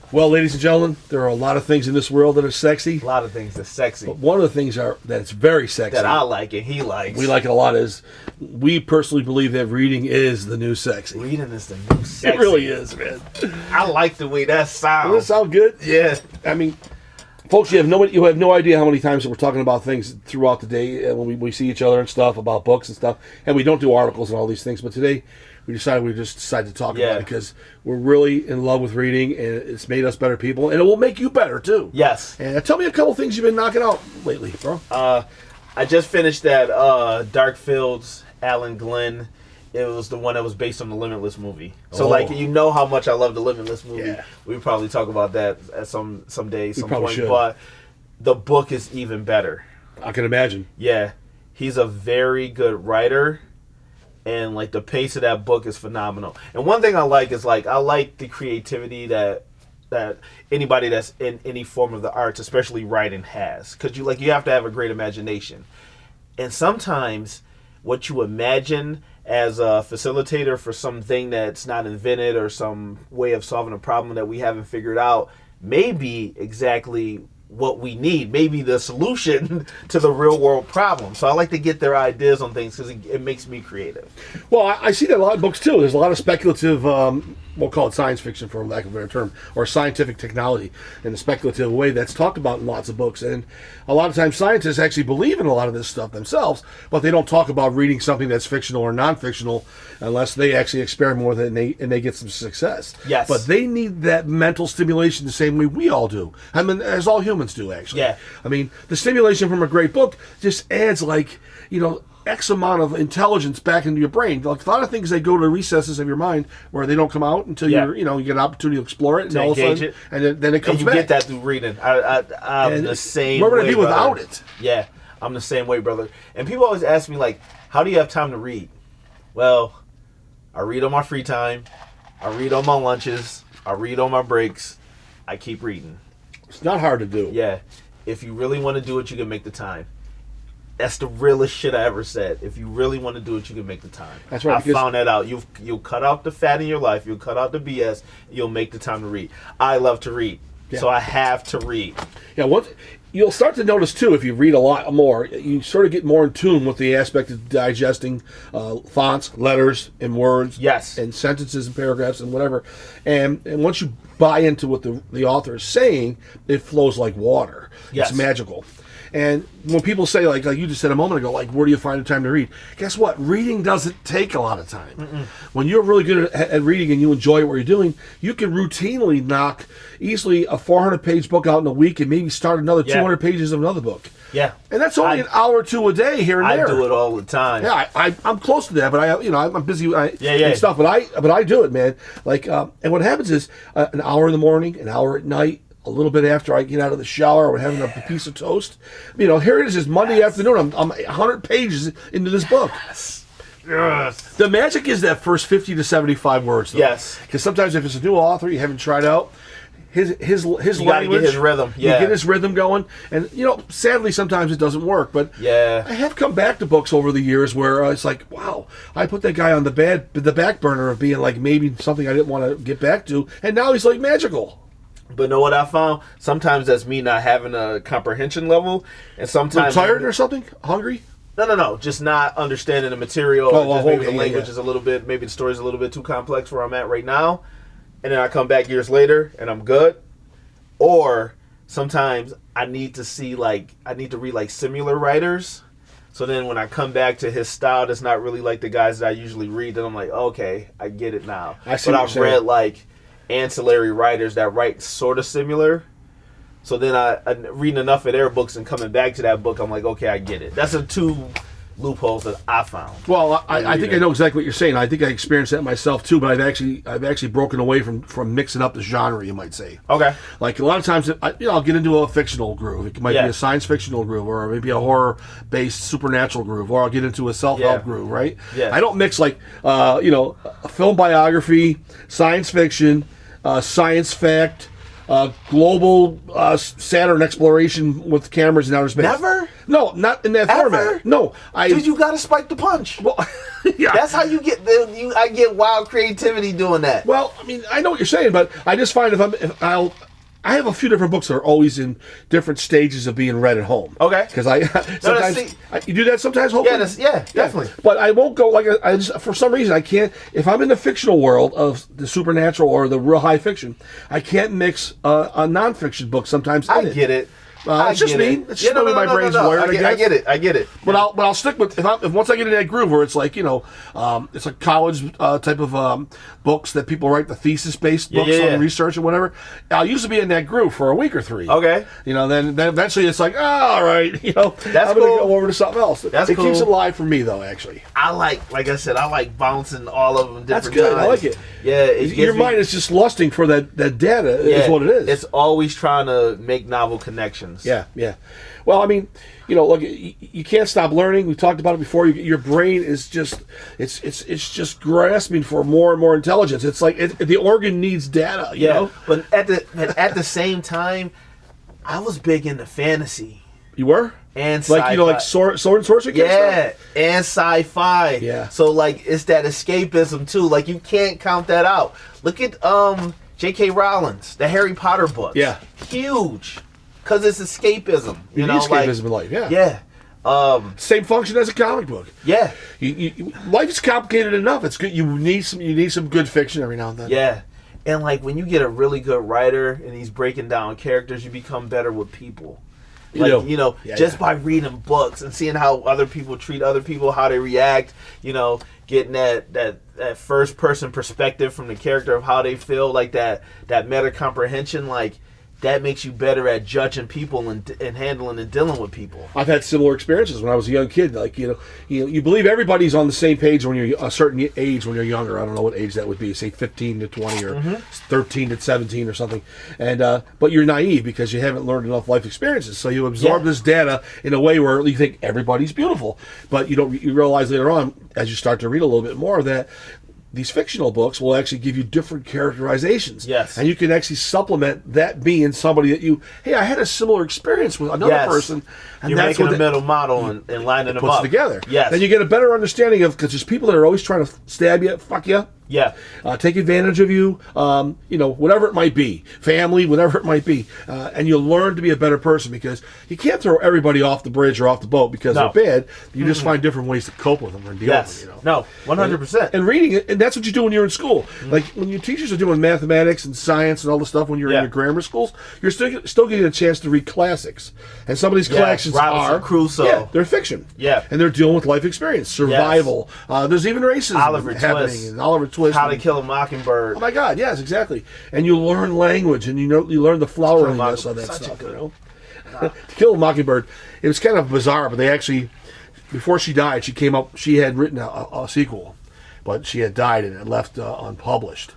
Well, ladies and gentlemen, there are a lot of things in this world that are sexy. A lot of things that's sexy. But one of the things that's very sexy. That I like and he likes. We like it a lot is, we personally believe that reading is the new sexy. Reading is the new sexy. It really is, man. I like the way that sounds. Does that sound good? Yeah. I mean, folks, you have no idea how many times that we're talking about things throughout the day when we see each other and stuff, about books and stuff. And we don't do articles and all these things, but today we just decided to talk about it because we're really in love with reading, and it's made us better people, and it will make you better too. Yes. And tell me a couple things you've been knocking out lately, bro. I just finished that Dark Fields, Alan Glenn. It was the one that was based on the Limitless movie. So, like, you know how much I love the Limitless movie. Yeah. We probably talk about that at some day, some point. Should. But the book is even better. I can imagine. Yeah. He's a very good writer. And, like, the pace of that book is phenomenal. And one thing I like is, like, I like the creativity that anybody that's in any form of the arts, especially writing, has. Because, you have to have a great imagination. And sometimes what you imagine as a facilitator for something that's not invented or some way of solving a problem that we haven't figured out may be exactly what we need, maybe the solution to the real world problem. So I like to get their ideas on things because it makes me creative. Well, I see that in a lot of books too. There's a lot of speculative, we'll call it science fiction for lack of a better term, or scientific technology in a speculative way that's talked about in lots of books. And a lot of times scientists actually believe in a lot of this stuff themselves, but they don't talk about reading something that's fictional or non-fictional unless they actually experiment with it and they get some success. Yes. But they need that mental stimulation the same way we all do. I mean, as all humans do, actually. Yeah. I mean, the stimulation from a great book just adds, like, X amount of intelligence back into your brain. Like, a lot of things, they go to the recesses of your mind where they don't come out until you get an opportunity to explore it, and all of a sudden, and then it comes back. And you get that through reading. I'm the same way. Where would I be without it? Yeah, I'm the same way, brother. And people always ask me, like, how do you have time to read? Well, I read on my free time. I read on my lunches. I read on my breaks. I keep reading. It's not hard to do. Yeah. If you really want to do it, you can make the time. That's the realest shit I ever said. If you really want to do it, you can make the time. That's right. I found that out. You'll cut out the fat in your life. You'll cut out the BS. You'll make the time to read. I love to read, so I have to read. Yeah, you'll start to notice too, if you read a lot more, you sort of get more in tune with the aspect of digesting fonts, letters, and words, and sentences and paragraphs and whatever. And once you buy into what the author is saying, it flows like water. Yes. It's magical. And when people say, like you just said a moment ago, like, where do you find the time to read? Guess what? Reading doesn't take a lot of time. Mm-mm. When you're really good at reading and you enjoy what you're doing, you can routinely knock easily a 400-page book out in a week and maybe start another 200 pages of another book. Yeah. And that's only an hour or two a day here and there. I do it all the time. Yeah, I'm close to that, but I'm busy and stuff. But I do it, man. Like, and what happens is an hour in the morning, an hour at night, a little bit after I get out of the shower or having a piece of toast. Here it is. It's Monday afternoon. I'm 100 pages into this book. Yes. The magic is that first 50 to 75 words, though. Yes. Because sometimes if it's a new author you haven't tried out, his you language, gotta get his rhythm. Yeah. You get his rhythm going, and sadly sometimes it doesn't work. But I have come back to books over the years where it's like, wow, I put that guy on the back burner of being like maybe something I didn't want to get back to, and now he's like magical. But know what I found? Sometimes that's me not having a comprehension level, and sometimes tired or something, hungry. No, just not understanding the material. Maybe the language is a little bit, maybe the story's a little bit too complex where I'm at right now, and then I come back years later and I'm good. Or sometimes I need to read like similar writers. So then when I come back to his style, that's not really like the guys that I usually read. Then I'm like, okay, I get it now. But I've read like ancillary writers that write sort of similar. So then I reading enough of their books and coming back to that book, I'm like, okay, I get it. That's the two loopholes that I found. Well, I think I know exactly what you're saying. I think I experienced that myself too, but I've actually broken away from mixing up the genre, you might say. Okay. Like a lot of times, I'll get into a fictional groove. It might be a science fictional groove, or maybe a horror-based supernatural groove, or I'll get into a self-help groove, right? Yeah. I don't mix like a film biography, science fiction, science fact, global Saturn exploration with cameras in outer space. Never? No, not in that format. No, Dude, you gotta spike the punch. Well, yeah. That's how you get. I get wild creativity doing that. Well, I mean, I know what you're saying, but I just find I have a few different books that are always in different stages of being read at home. Okay. Because sometimes you do that sometimes. Hopefully, yeah, definitely. But I won't go I just, for some reason I can't. If I'm in the fictional world of the supernatural or the real high fiction, I can't mix a nonfiction book sometimes. I get it. It's just me. It's just my brain's wired. I get it. But I'll stick with if once I get in that groove where it's like it's like college type of books that people write, the thesis based books on research and whatever. I'll usually be in that groove for a week or three. Okay. Then eventually it's like, all right, That's I'm gonna go over to something else. It keeps it live for me though. Actually, like I said, I like bouncing all of them different That's good. times. I like it. Yeah, your mind is just lusting for that data. Is what it is. It's always trying to make novel connections. Yeah. Well, I mean, look, you can't stop learning. We talked about it before. Your brain is just it's just grasping for more and more intelligence. It's like the organ needs data. You know? But at the same time, I was big into fantasy. You were? And sci-fi. Like sword and sorcery. Yeah, and sci-fi. Yeah. So like it's that escapism too. Like you can't count that out. Look at J.K. Rowling's the Harry Potter books. Yeah. Huge. Because it's escapism. You know, escapism in life, yeah. Yeah. Same function as a comic book. Yeah. Life is complicated enough. It's good. You need some good fiction every now and then. Yeah. And like when you get a really good writer and he's breaking down characters, you become better with people. By reading books and seeing how other people treat other people, how they react, getting that first person perspective from the character of how they feel, like that meta comprehension, like that makes you better at judging people and handling and dealing with people. I've had similar experiences when I was a young kid. Like you believe everybody's on the same page when you're a certain age when you're younger. I don't know what age that would be, say 15 to 20 or 13 to 17 or something. And but you're naive because you haven't learned enough life experiences. So you absorb this data in a way where you think everybody's beautiful, but you realize later on as you start to read a little bit more that these fictional books will actually give you different characterizations. Yes. And you can actually supplement that being somebody that I had a similar experience with another person. And you're that's making what a mental model and lining them puts up. Together. Yes. Then you get a better understanding of, because there's people that are always trying to stab you, fuck you. Yeah. Take advantage of you, whatever it might be, family, whatever it might be. And you'll learn to be a better person because you can't throw everybody off the bridge or off the boat because they're bad. You just find different ways to cope with them and deal with them. No, 100%. And reading it, and that's what you do when you're in school. Like when your teachers are doing mathematics and science and all the stuff when you're in your grammar schools, you're still getting a chance to read classics. And some of these collections Robinson Crusoe. Yeah, they're fiction. Yeah. And they're dealing with life experience, survival. There's even racism Oliver happening. Twist. And Oliver Twist. How to Kill a Mockingbird. Oh my God, yes, exactly. And you learn language, and you learn the floweriness of that stuff. To Kill a Mockingbird, it was kind of bizarre, but they actually, before she died, she had written a sequel, but she had died and it left unpublished.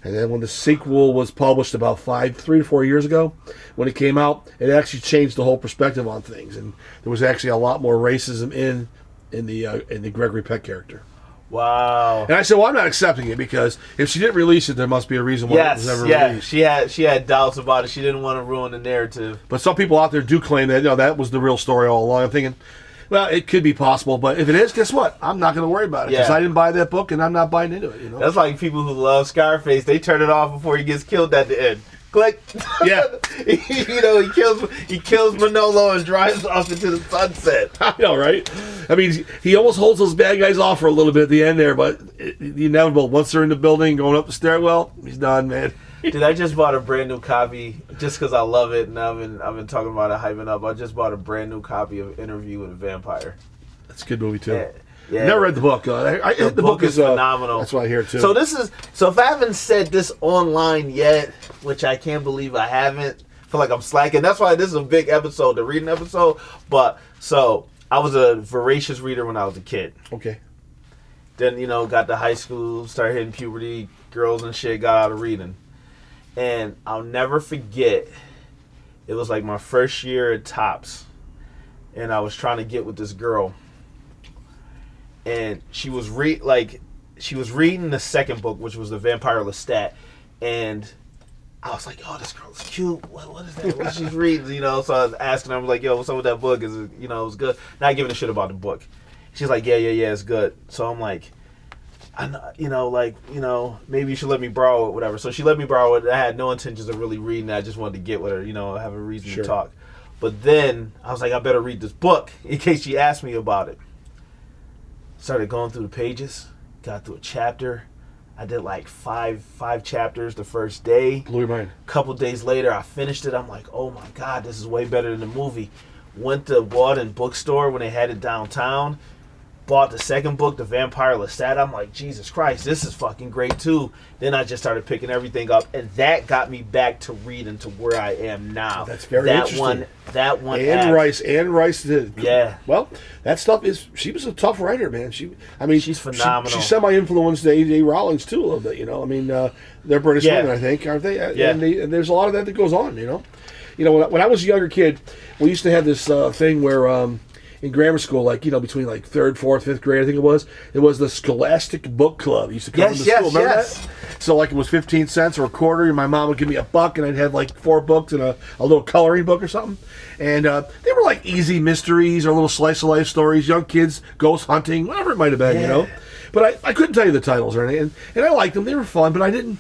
And then when the sequel was published about 3 to 4 years ago, when it came out, it actually changed the whole perspective on things, and there was actually a lot more racism in the Gregory Peck character. Wow. And I said, well, I'm not accepting it because if she didn't release it, there must be a reason why it was never released. She had doubts about it. She didn't want to ruin the narrative. But some people out there do claim that that was the real story all along. I'm thinking, well, it could be possible, but if it is, guess what? I'm not going to worry about it because I didn't buy that book and I'm not buying into it. That's like people who love Scarface. They turn it off before he gets killed at the end. Click. Yeah. He kills Manolo and drives off into the sunset. I know, right? I mean, he almost holds those bad guys off for a little bit at the end there, but the inevitable, once they're in the building, going up the stairwell, he's done, man. Dude, I just bought a brand new copy just because I love it, and I've been talking about it, hyping up. I just bought a brand new copy of Interview with a Vampire. That's a good movie too. Yeah. Never read the book. The book is phenomenal. That's what I hear too. So if I haven't said this online yet, which I can't believe I haven't, I feel like I'm slacking. That's why this is a big episode, the reading episode. But so I was a voracious reader when I was a kid. Okay. Then got to high school, started hitting puberty, girls and shit, got out of reading, and I'll never forget. It was like my first year at Tops, and I was trying to get with this girl. And she was reading the second book, which was the Vampire Lestat, and I was like, oh, this girl's cute. What is that? What she's reading? You know, so I was asking her, I was like, yo, what's up with that book? Is it, you know, it was good. Not giving a shit about the book. She's like, yeah, it's good. So I'm like, maybe you should let me borrow it, whatever. So she let me borrow it. I had no intentions of really reading it. I just wanted to get with her, you know, have a reason to talk. But then I was like, I better read this book in case she asked me about it. Started going through the pages, got through a chapter. I did like five chapters the first day. Blew your mind. A couple days later, I finished it. I'm like, oh my God, this is way better than the movie. Went to Walden bookstore when they had it downtown. Bought the second book, The Vampire Lestat. I'm like, Jesus Christ, this is fucking great too. Then I just started picking everything up, and that got me back to reading to where I am now. That's very interesting. That one. Anne Rice did. Yeah. Well, that stuff is. She was a tough writer, man. She's phenomenal. She semi-influenced A.J. Rowling's too a little bit. You know, I mean, they're British women, I think, aren't they? Yeah. And there's a lot of that goes on. You know, when I was a younger kid, we used to have this thing where. In grammar school, like, you know, between like 3rd, 4th, 5th grade, I think it was the Scholastic Book Club. It used to come into school. Remember that? So, like, it was 15 cents or a quarter, and my mom would give me $1, and I'd have like 4 books and a little coloring book or something. And they were like easy mysteries or little slice of life stories, young kids, ghost hunting, whatever it might have been, you know. But I couldn't tell you the titles or anything, and I liked them. They were fun, but I didn't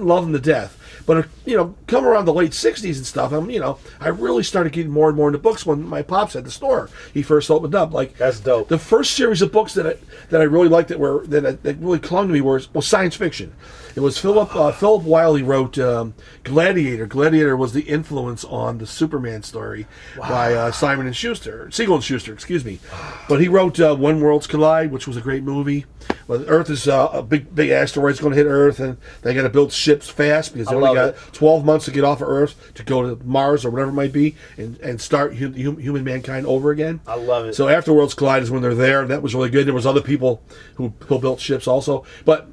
love them to death. But, you know, come around the late 60s and stuff, I really started getting more and more into books when my pops had the store. He first opened up. Like, that's dope. The first series of books that I really liked that really clung to me was science fiction. It was Philip Wiley wrote Gladiator. Gladiator was the influence on the Superman story by Simon and Schuster. Siegel and Schuster, excuse me. But he wrote When Worlds Collide, which was a great movie. Well, Earth is a big asteroid's going to hit Earth, and they got to build ships fast because they only got 12 months to get off of Earth to go to Mars or whatever it might be and start human mankind over again. I love it. So after Worlds Collide is when they're there, and that was really good. There was other people who built ships also. But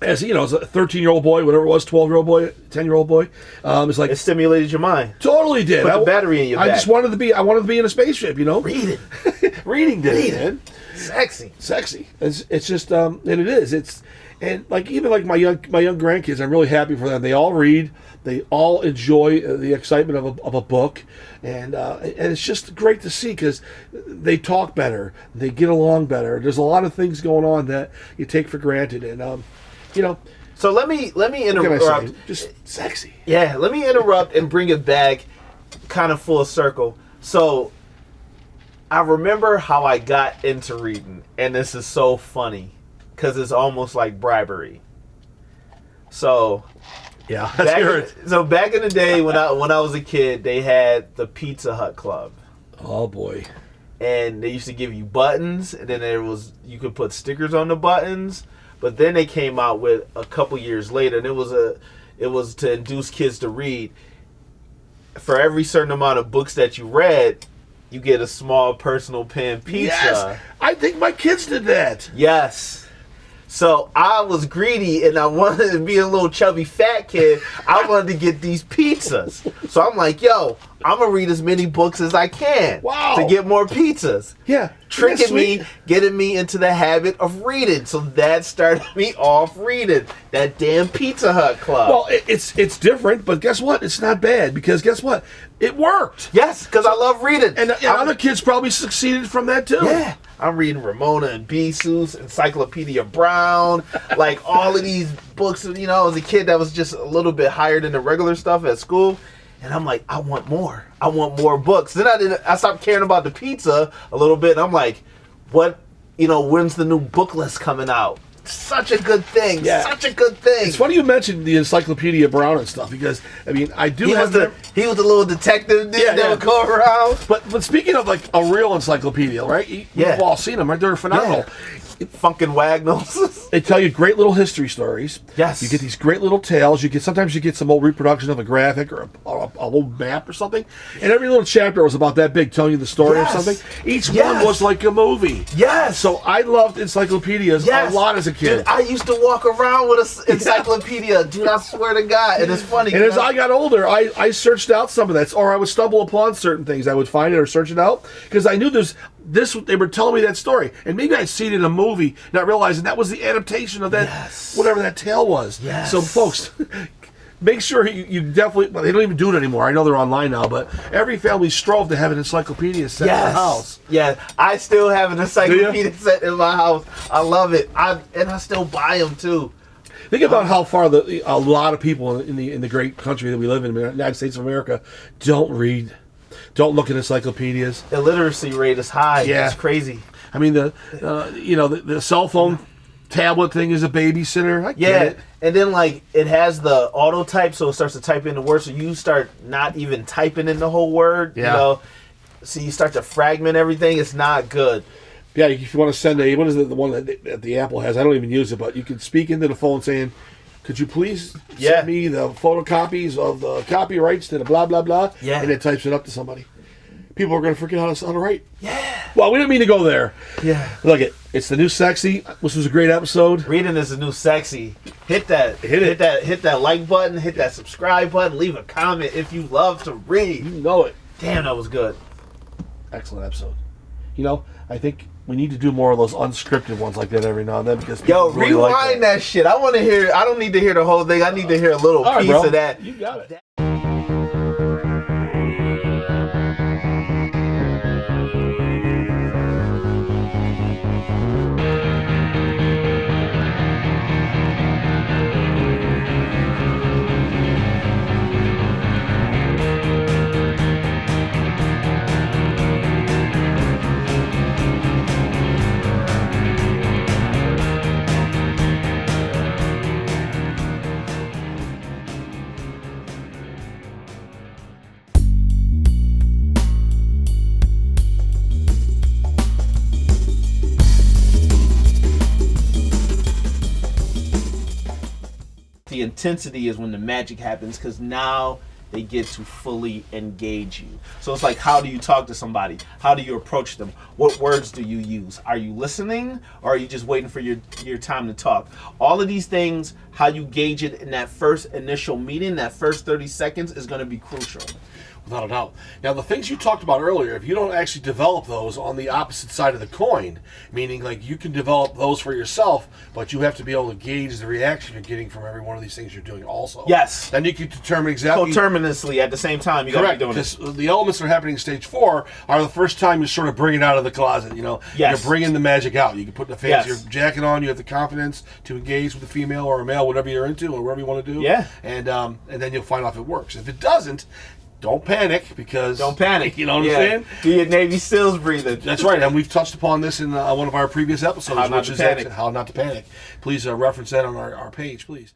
as you know, as a 13-year-old boy, whatever it was, 12-year-old boy, 10-year-old boy, it's like it stimulated your mind. Totally did. Put the battery in your back. I wanted to be in a spaceship, you know. Reading did, man. Sexy. It's just and it is. It's and like even like my young grandkids, I'm really happy for them. They all read. They all enjoy the excitement of a book, and it's just great to see because they talk better, they get along better. There's a lot of things going on that you take for granted, and you know. So let me interrupt. Just sexy. Yeah, let me interrupt and bring it back, kind of full circle. So I remember how I got into reading, and this is so funny because it's almost like bribery. So yeah, back in the day when I was a kid, they had the Pizza Hut Club. Oh boy. And they used to give you buttons, and then you could put stickers on the buttons. But then they came out with a couple years later, and it was to induce kids to read. For every certain amount of books that you read, you get a small personal pan pizza. Yes, I think my kids did that. Yes. So I was greedy, and I wanted to be a little chubby fat kid. I wanted to get these pizzas. So I'm like, yo, I'm going to read as many books as I can to get more pizzas. Yeah. Tricking me, getting me into the habit of reading. So that started me off reading that damn Pizza Hut Club. Well, it's different, but guess what? It's not bad because guess what? It worked. Yes, because I love reading. And other kids probably succeeded from that too. Yeah. I'm reading Ramona and Beesus, Encyclopedia Brown, like all of these books. You know, as a kid that was just a little bit higher than the regular stuff at school. And I'm like, I want more. I want more books. Then I stopped caring about the pizza a little bit. And I'm like, when's the new book list coming out? Such a good thing. Yeah. Such a good thing. It's funny you mentioned the Encyclopedia Brown and stuff because, I mean, I do he was the little detective that would go around. But speaking of like a real encyclopedia, right? You've all seen them, right? They're phenomenal. Yeah. Funkin' Wagnalls. They tell you great little history stories. Yes. You get these great little tales. Sometimes you get some old reproduction of a graphic or a old map or something. And every little chapter was about that big, telling you the story of something. Each one was like a movie. Yes. So I loved encyclopedias a lot as a kid. Dude, I used to walk around with an encyclopedia. Dude, I swear to God. And it's funny. And as I got older, I searched out some of that. Or I would stumble upon certain things. I would find it or search it out. Because I knew they were telling me that story. And maybe I'd seen it in a movie, not realizing that was the adaptation of that, whatever that tale was. Yes. So, folks, make sure you definitely. Well, they don't even do it anymore. I know they're online now, but every family strove to have an encyclopedia set in the house. Yeah, I still have an encyclopedia set in my house. I love it. I still buy them too. Think about how far a lot of people in the great country that we live in, the United States of America, don't read, don't look at encyclopedias. Illiteracy rate is high. Yeah, it's crazy. I mean, the cell phone tablet thing is a babysitter. I get it. And then like it has the auto type, so it starts to type in the word, so you start not even typing in the whole word. Yeah. You know, so you start to fragment everything. It's not good. Yeah, if you want to send what is it, the one that the Apple has? I don't even use it, but you can speak into the phone saying, "Could you please send me the photocopies of the copyrights to the blah blah blah?" Yeah, and it types it up to somebody. People are going to forget how to write. Yeah. Well, we didn't mean to go there. Yeah. Look, it's the new sexy. This was a great episode. Reading is the new sexy. Hit that like button. Hit that subscribe button. Leave a comment if you love to read. You know it. Damn, that was good. Excellent episode. I think we need to do more of those unscripted ones like that every now and then because really rewind that shit. I want to hear. I don't need to hear the whole thing. I need to hear a little piece of that. You got it. The intensity is when the magic happens, because now they get to fully engage you. So it's like, how do you talk to somebody? How do you approach them? What words do you use? Are you listening, or are you just waiting for your time to talk? All of these things, how you gauge it in that first initial meeting, that first 30 seconds is going to be crucial. Without a doubt. Now, the things you talked about earlier, if you don't actually develop those on the opposite side of the coin, meaning like you can develop those for yourself, but you have to be able to gauge the reaction you're getting from every one of these things you're doing also. Yes. Then you can determine exactly. Coterminously at the same time. You got to be doing it. Because the elements that are happening in stage 4 are the first time you sort of bring it out of the closet. Yes. You're bringing the magic out. You can put the fancy jacket on. You have the confidence to engage with a female or a male, whatever you're into or whatever you want to do. Yeah. And then you'll find out if it works. If it doesn't, don't panic, because... Don't panic. You know what I'm saying? Do your Navy SEALs breathing. That's right, and we've touched upon this in one of our previous episodes, How Not to Panic. How Not to Panic. Please reference that on our page, please.